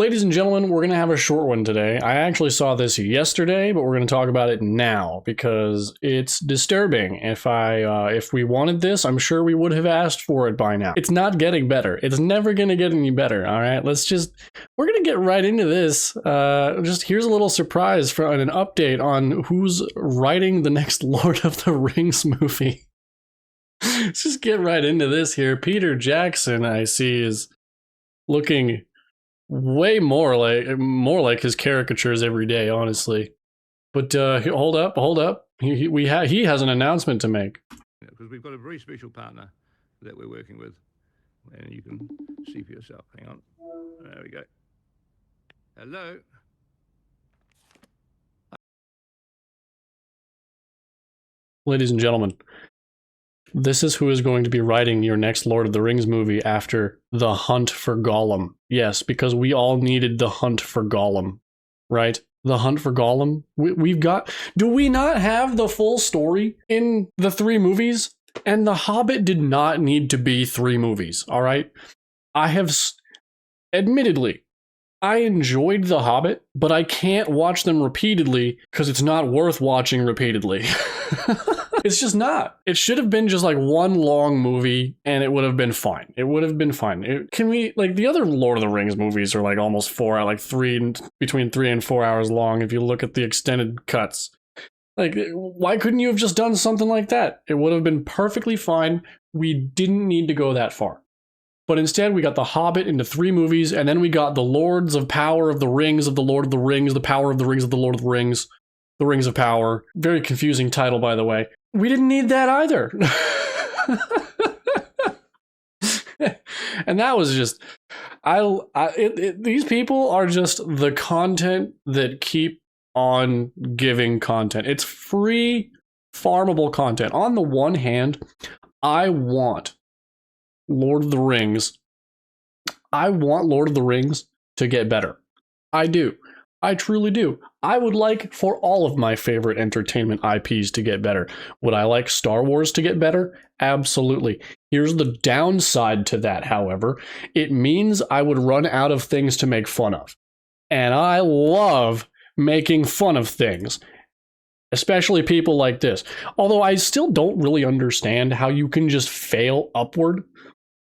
Ladies and gentlemen, we're going to have a short one today. I actually saw this yesterday, but we're going to talk about it now because it's disturbing. If we wanted this, I'm sure we would have asked for it by now. It's not getting better. It's never going to get any better, all right? We're going to get right into this. Just here's a little surprise and an update on who's writing the next Lord of the Rings movie. Let's just get right into this here. Peter Jackson, I see, is looking way more like his caricatures every day, honestly. But hold up. He has an announcement to make. Because we've got a very special partner that we're working with, and you can see for yourself. Hang on, there we go. Hello. Ladies and gentlemen, this is who is going to be writing your next Lord of the Rings movie after The Hunt for Gollum. Yes, because we all needed The Hunt for Gollum, right? The Hunt for Gollum. We've got... Do we not have the full story in the 3 movies? And The Hobbit did not need to be 3 movies, all right? Admittedly, I enjoyed The Hobbit, but I can't watch them repeatedly because it's not worth watching repeatedly. It's just not. It should have been just like one long movie and it would have been fine. It would have been fine. The other Lord of the Rings movies are like almost 4 hours, between 3 and 4 hours long if you look at the extended cuts. Like, why couldn't you have just done something like that? It would have been perfectly fine. We didn't need to go that far. But instead, we got The Hobbit into 3 movies, and then we got the Lords of Power of the Rings of the Lord of the Rings, the Power of the Rings of the Lord of the Rings, the Rings of Power. Very confusing title, by the way. We didn't need that either. And that was just... these people are just the content that keep on giving content. It's free, farmable content. On the one hand, I want Lord of the Rings. I want Lord of the Rings to get better. I do. I truly do. I would like for all of my favorite entertainment IPs to get better. Would I like Star Wars to get better? Absolutely. Here's the downside to that, however. It means I would run out of things to make fun of. And I love making fun of things. Especially people like this. Although I still don't really understand how you can just fail upward.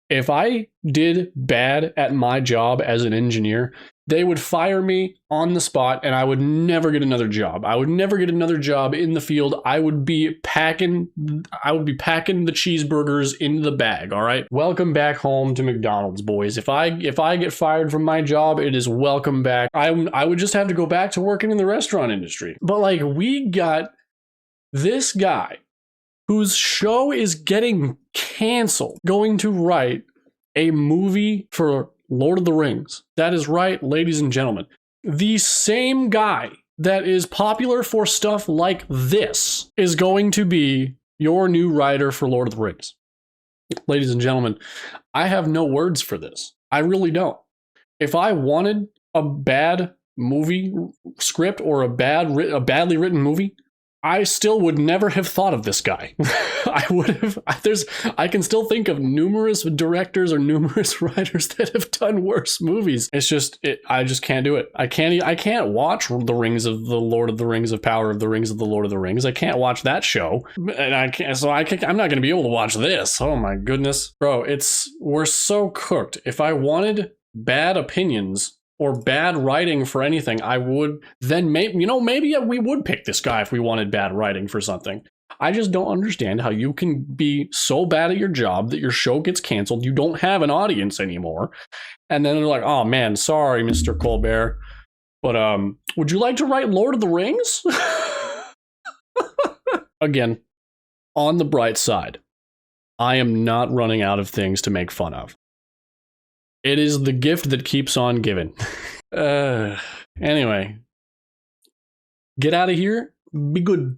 If I did bad at my job as an engineer, they would fire me on the spot and I would never get another job. I would never get another job in the field. I would be packing the cheeseburgers into the bag, all right? Welcome back home to McDonald's, boys. If I get fired from my job, it is welcome back. I would just have to go back to working in the restaurant industry. But like, we got this guy whose show is getting canceled, going to write a movie for Lord of the Rings. That is right, ladies and gentlemen. The same guy that is popular for stuff like this is going to be your new writer for Lord of the Rings. Ladies and gentlemen, I have no words for this. I really don't. If I wanted a bad movie script or a badly written movie, I still would never have thought of this guy. I can still think of numerous directors or numerous writers that have done worse movies. I just can't do it. I can't watch The Rings of the Lord of the Rings of Power of the Rings of the Lord of the Rings. I can't watch that show. And I'm not going to be able to watch this. Oh my goodness. Bro, we're so cooked. If I wanted bad opinions or bad writing for anything, I would then maybe we would pick this guy if we wanted bad writing for something. I just don't understand how you can be so bad at your job that your show gets canceled, you don't have an audience anymore, and then they're like, oh man, sorry, Mr. Colbert, but would you like to write Lord of the Rings? Again, on the bright side, I am not running out of things to make fun of. It is the gift that keeps on giving. Anyway, get out of here. Be good.